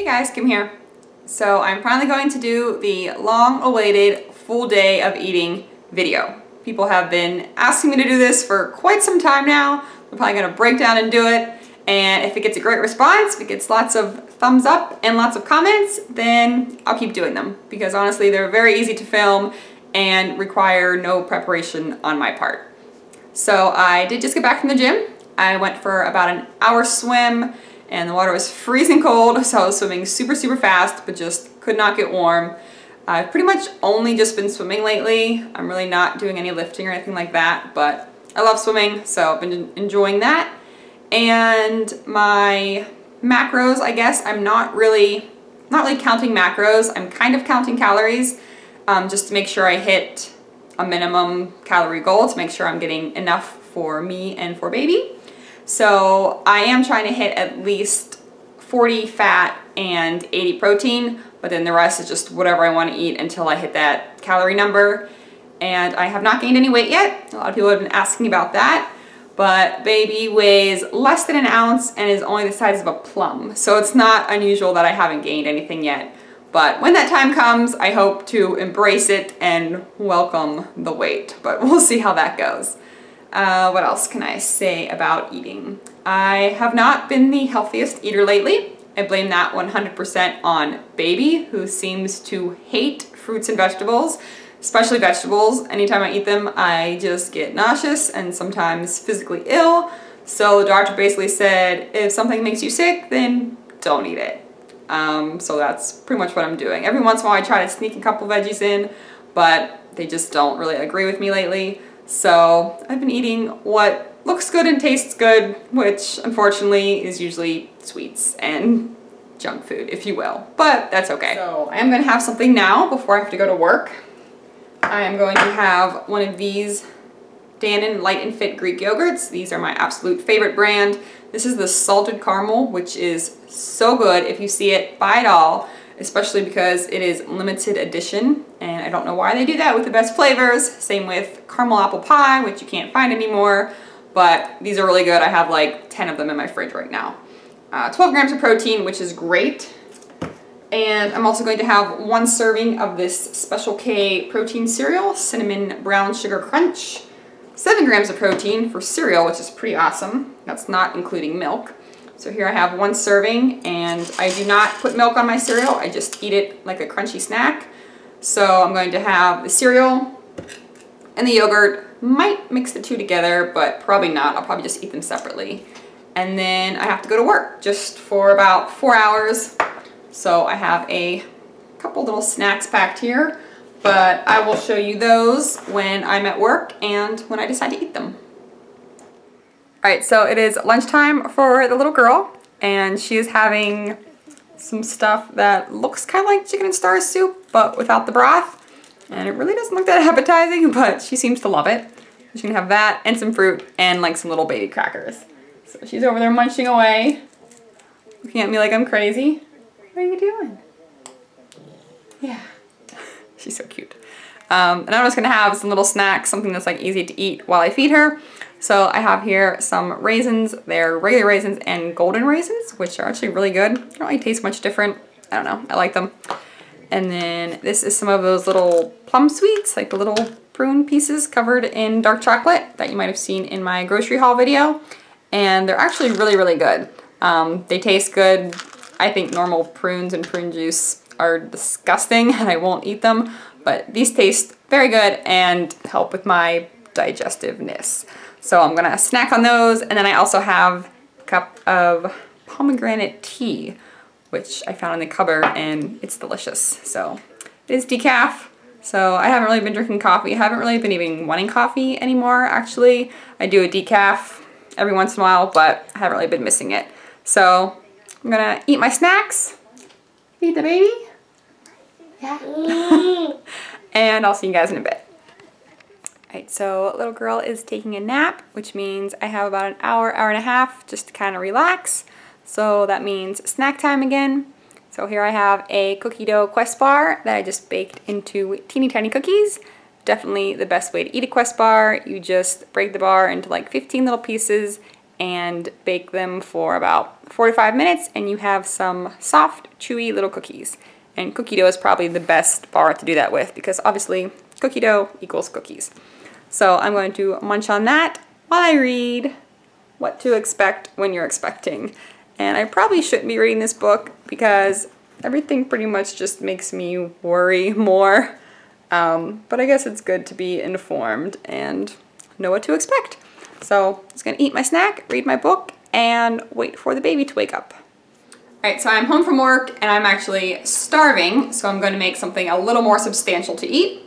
Hey guys, Kim here. So I'm finally going to do the long-awaited full day of eating video. People have been asking me to do this for quite some time now. I'm probably going to break down and do it. And if it gets a great response, if it gets lots of thumbs up and lots of comments, then I'll keep doing them. Because honestly, they're very easy to film and require no preparation on my part. So I did just get back from the gym. I went for about an hour swim and the water was freezing cold, so I was swimming super fast, but just could not get warm. I've pretty much only just been swimming lately. I'm really not doing any lifting or anything like that, but I love swimming, so I've been enjoying that. And my macros, I guess, I'm not really counting macros. I'm kind of counting calories, just to make sure I hit a minimum calorie goal, to make sure I'm getting enough for me and for baby. So I am trying to hit at least 40 fat and 80 protein, but then the rest is just whatever I want to eat until I hit that calorie number. And I have not gained any weight yet. A lot of people have been asking about that, but baby weighs less than an ounce and is only the size of a plum. So it's not unusual that I haven't gained anything yet. But when that time comes, I hope to embrace it and welcome the weight, but we'll see how that goes. What else can I say about eating? I have not been the healthiest eater lately. I blame that 100% on baby, who seems to hate fruits and vegetables, especially vegetables. Anytime I eat them, I just get nauseous and sometimes physically ill. So the doctor basically said, if something makes you sick, then don't eat it. So that's pretty much what I'm doing. Every once in a while I try to sneak a couple veggies in, but they just don't really agree with me lately. So I've been eating what looks good and tastes good, which unfortunately is usually sweets and junk food, if you will, but that's okay. So I am going to have something now before I have to go to work. I am going to have one of these Dannon Light and Fit Greek yogurts. These are my absolute favorite brand. This is the salted caramel, which is so good. If you see it, buy it all, especially because it is limited edition, and I don't know why they do that with the best flavors. Same with caramel apple pie, which you can't find anymore, but these are really good. I have like 10 of them in my fridge right now. 12 grams of protein, which is great. And I'm also going to have 1 serving of this Special K protein cereal, Cinnamon Brown Sugar Crunch. 7 grams of protein for cereal, which is pretty awesome. That's not including milk. So here I have 1 serving, and I do not put milk on my cereal. I just eat it like a crunchy snack. So I'm going to have the cereal and the yogurt. Might mix the two together, but probably not. I'll probably just eat them separately. And then I have to go to work just for about 4 hours. So I have a couple little snacks packed here, but I will show you those when I'm at work and when I decide to eat them. Alright, so it is lunchtime for the little girl, and she is having some stuff that looks kind of like chicken and star soup, but without the broth. And it really doesn't look that appetizing, but she seems to love it. She's gonna have that and some fruit and like some little baby crackers. So she's over there munching away, looking at me like I'm crazy. What are you doing? Yeah, she's so cute. And I'm just gonna have some little snacks, something that's like easy to eat while I feed her. So I have here some raisins. They're regular raisins and golden raisins, which are actually really good. They don't really taste much different. I don't know, I like them. And then this is some of those little plum sweets, like the little prune pieces covered in dark chocolate that you might have seen in my grocery haul video. And they're actually really good. They taste good. I think normal prunes and prune juice are disgusting and I won't eat them, but these taste very good and help with my digestiveness. So I'm gonna snack on those, and then I also have a cup of pomegranate tea, which I found in the cupboard, and it's delicious. So it is decaf, so I haven't really been drinking coffee. I haven't really been even wanting coffee anymore, actually. I do a decaf every once in a while, but I haven't really been missing it. So I'm gonna eat my snacks, feed the baby, yeah, and I'll see you guys in a bit. Alright, so little girl is taking a nap, which means I have about an hour, hour and a half just to kind of relax. So that means snack time again. So here I have a cookie dough Quest bar that I just baked into teeny tiny cookies. Definitely the best way to eat a Quest bar. You just break the bar into like 15 little pieces and bake them for about 45 minutes, and you have some soft, chewy little cookies. And cookie dough is probably the best bar to do that with because obviously cookie dough equals cookies. So I'm going to munch on that while I read What to Expect When You're Expecting. And I probably shouldn't be reading this book because everything pretty much just makes me worry more. But I guess it's good to be informed and know what to expect. So I'm just gonna eat my snack, read my book, and wait for the baby to wake up. All right, so I'm home from work and I'm actually starving, so I'm gonna make something a little more substantial to eat.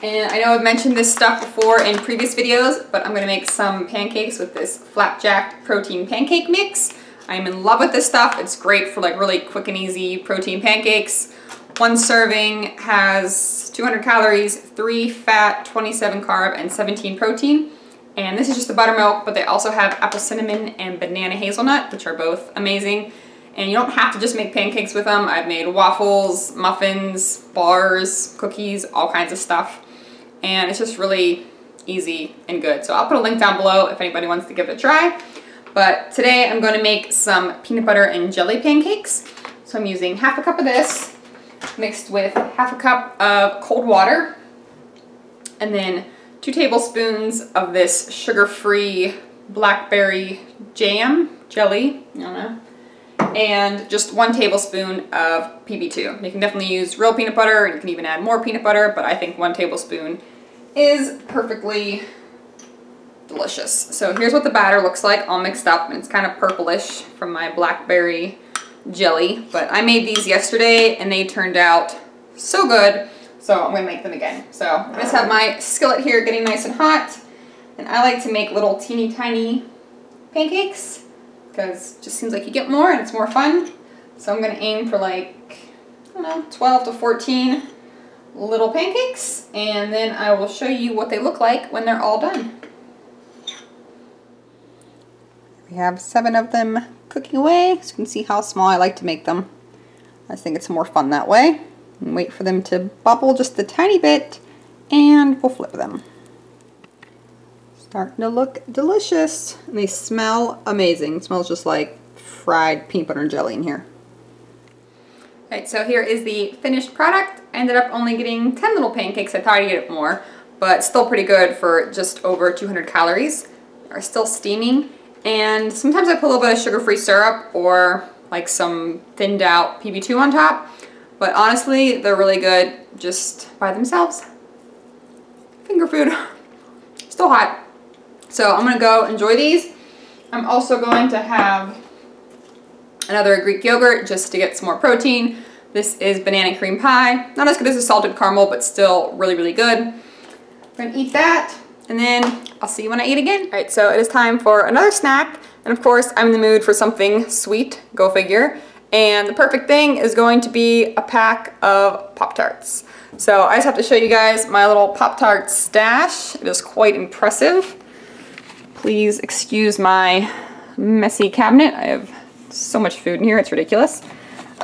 And I know I've mentioned this stuff before in previous videos, but I'm gonna make some pancakes with this Flapjack protein pancake mix. I'm in love with this stuff. It's great for like really quick and easy protein pancakes. One serving has 200 calories, 3 fat, 27 carb, and 17 protein. And this is just the buttermilk, but they also have apple cinnamon and banana hazelnut, which are both amazing. And you don't have to just make pancakes with them. I've made waffles, muffins, bars, cookies, all kinds of stuff. And it's just really easy and good. So I'll put a link down below if anybody wants to give it a try. But today I'm going to make some peanut butter and jelly pancakes. So I'm using half a cup of this mixed with half a cup of cold water, and then 2 tablespoons of this sugar-free blackberry jelly, I don't know, and just 1 tablespoon of PB2. You can definitely use real peanut butter, and you can even add more peanut butter, but I think 1 tablespoon is perfectly delicious. So here's what the batter looks like all mixed up, and it's kind of purplish from my blackberry jelly, but I made these yesterday and they turned out so good, so I'm gonna make them again. So I just have my skillet here getting nice and hot, and I like to make little teeny tiny pancakes because it just seems like you get more and it's more fun. So I'm gonna aim for like, I don't know, 12 to 14 little pancakes, and then I will show you what they look like when they're all done. We have 7 of them cooking away, so you can see how small I like to make them. I just think it's more fun that way. And wait for them to bubble just a tiny bit, and we'll flip them. Starting to look delicious, and they smell amazing. It smells just like fried peanut butter and jelly in here. Alright, so here is the finished product. I ended up only getting 10 little pancakes. I thought I'd get more, but still pretty good for just over 200 calories. They're still steaming. And sometimes I put a little bit of sugar-free syrup or like some thinned out PB2 on top. But honestly, they're really good just by themselves. Finger food. Still hot. So I'm going to go enjoy these. I'm also going to have another Greek yogurt just to get some more protein. This is banana cream pie. Not as good as a salted caramel, but still really, really good. I'm going to eat that. And then I'll see you when I eat again. All right, so it is time for another snack. And of course, I'm in the mood for something sweet, go figure. And the perfect thing is going to be a pack of Pop-Tarts. So I just have to show you guys my little Pop-Tart stash. It is quite impressive. Please excuse my messy cabinet. I have so much food in here, it's ridiculous.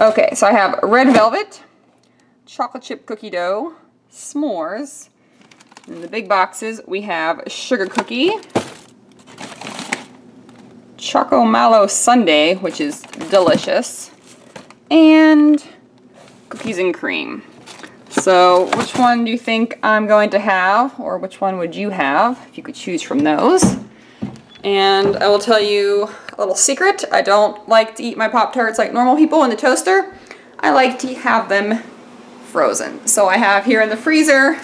Okay, so I have red velvet, chocolate chip cookie dough, s'mores. In the big boxes, we have sugar cookie, Choco Mallow sundae, which is delicious, and cookies and cream. So which one do you think I'm going to have, or which one would you have if you could choose from those? And I will tell you a little secret. I don't like to eat my Pop-Tarts like normal people in the toaster. I like to have them frozen. So I have here in the freezer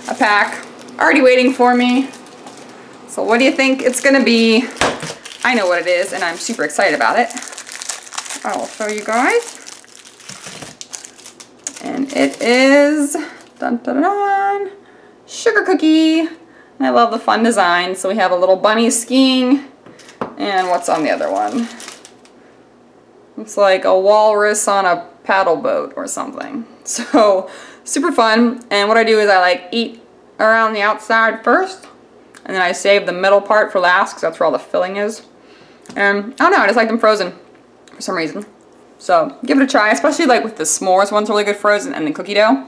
a pack already waiting for me. So what do you think it's gonna be? I know what it is, and I'm super excited about it. I will show you guys. And it is, dun, dun, dun, dun, sugar cookie. And I love the fun design. So we have a little bunny skiing, and what's on the other one? Looks like a walrus on a paddle boat or something. So super fun. And what I do is I like eat around the outside first, and then I save the middle part for last because that's where all the filling is. And I don't know, I just like them frozen for some reason. So give it a try, especially like with the s'mores one's really good frozen and the cookie dough.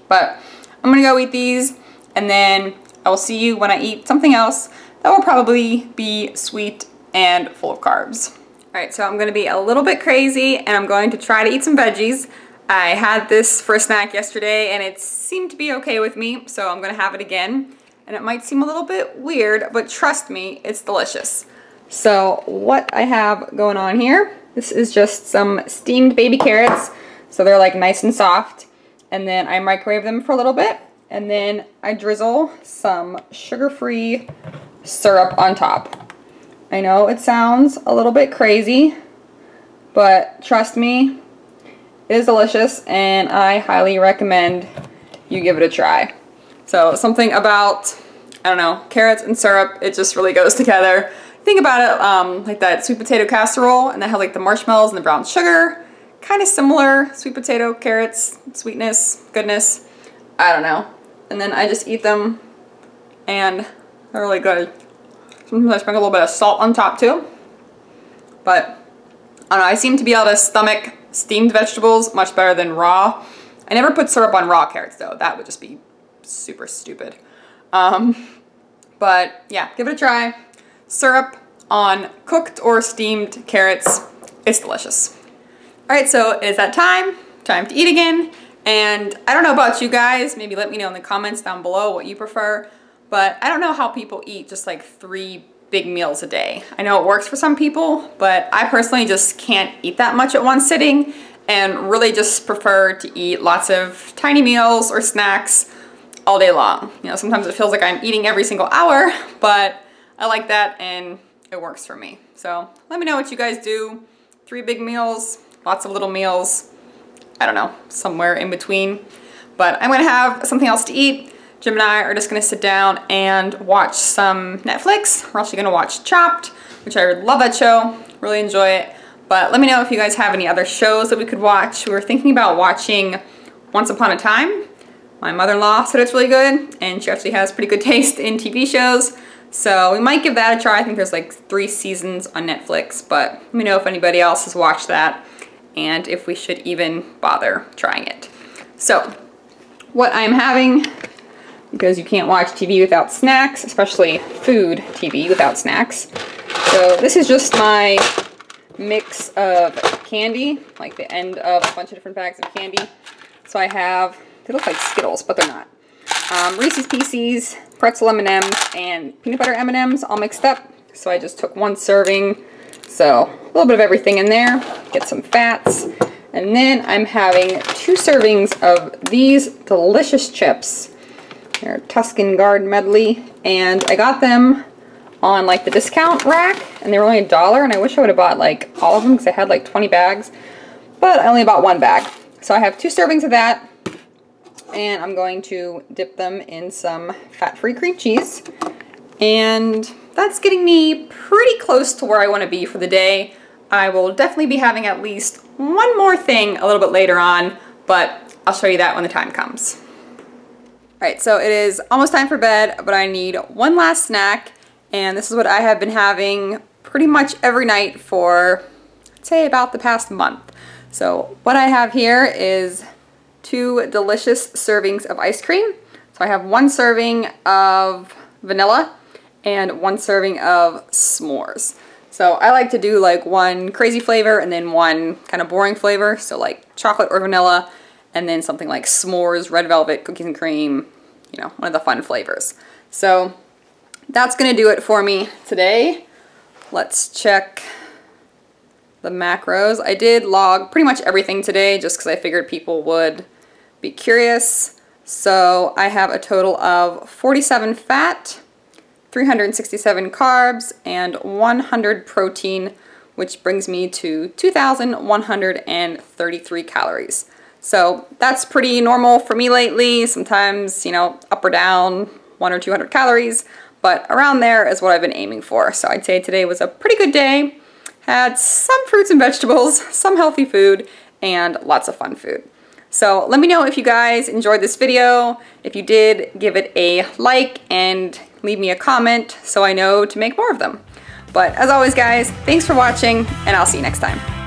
But I'm gonna go eat these, and then I will see you when I eat something else that will probably be sweet and full of carbs. All right, so I'm gonna be a little bit crazy and I'm going to try to eat some veggies. I had this for a snack yesterday and it seemed to be okay with me, so I'm gonna have it again. And it might seem a little bit weird, but trust me, it's delicious. So what I have going on here, this is just some steamed baby carrots. So they're like nice and soft. And then I microwave them for a little bit. And then I drizzle some sugar-free syrup on top. I know it sounds a little bit crazy, but trust me, it is delicious and I highly recommend you give it a try. So something about, I don't know, carrots and syrup, it just really goes together. Think about it like that sweet potato casserole, and that has like the marshmallows and the brown sugar. Kind of similar, sweet potato, carrots, sweetness, goodness, I don't know. And then I just eat them and they're really good. Sometimes I sprinkle a little bit of salt on top too. But I don't know, I seem to be able to stomach steamed vegetables much better than raw. I never put syrup on raw carrots though. That would just be super stupid. But yeah, give it a try. Syrup on cooked or steamed carrots, it's delicious. All right, so it is that time to eat again. And I don't know about you guys, maybe let me know in the comments down below what you prefer, but I don't know how people eat just like 3 big meals a day. I know it works for some people, but I personally just can't eat that much at one sitting and really just prefer to eat lots of tiny meals or snacks all day long. You know, sometimes it feels like I'm eating every single hour, but I like that and it works for me. So let me know what you guys do. 3 big meals, lots of little meals, I don't know, somewhere in between. But I'm gonna have something else to eat. Jim and I are just gonna sit down and watch some Netflix. We're actually gonna watch Chopped, which I love that show, really enjoy it. But let me know if you guys have any other shows that we could watch. We were thinking about watching Once Upon a Time. My mother-in-law said it's really good, and she actually has pretty good taste in TV shows. So we might give that a try. I think there's like 3 seasons on Netflix, but let me know if anybody else has watched that and if we should even bother trying it. So what I'm having, because you can't watch TV without snacks, especially food TV without snacks. So this is just my mix of candy, like the end of a bunch of different bags of candy. So I have, they look like Skittles, but they're not. Reese's Pieces, pretzel M&Ms, and peanut butter M&Ms all mixed up. So I just took 1 serving. So a little bit of everything in there, get some fats. And then I'm having 2 servings of these delicious chips. They're Tuscan Guard Medley, and I got them on like the discount rack, and they were only $1, and I wish I would have bought like all of them because I had like 20 bags, but I only bought 1 bag. So I have 2 servings of that, and I'm going to dip them in some fat-free cream cheese. And that's getting me pretty close to where I want to be for the day. I will definitely be having at least 1 more thing a little bit later on, but I'll show you that when the time comes. All right, so it is almost time for bed, but I need 1 last snack, and this is what I have been having pretty much every night for, I'd say, about the past month. So what I have here is 2 delicious servings of ice cream. So I have 1 serving of vanilla and 1 serving of s'mores. So I like to do like 1 crazy flavor and then 1 kind of boring flavor. So like chocolate or vanilla, and then something like s'mores, red velvet, cookies and cream, you know, one of the fun flavors. So that's gonna do it for me today. Let's check the macros. I did log pretty much everything today just because I figured people would be curious. So I have a total of 47 fat, 367 carbs, and 100 protein, which brings me to 2,133 calories. So that's pretty normal for me lately. Sometimes, you know, up or down 100 or 200 calories, but around there is what I've been aiming for. So I'd say today was a pretty good day. Had some fruits and vegetables, some healthy food, and lots of fun food. So let me know if you guys enjoyed this video. If you did, give it a like and leave me a comment so I know to make more of them. But as always guys, thanks for watching, and I'll see you next time.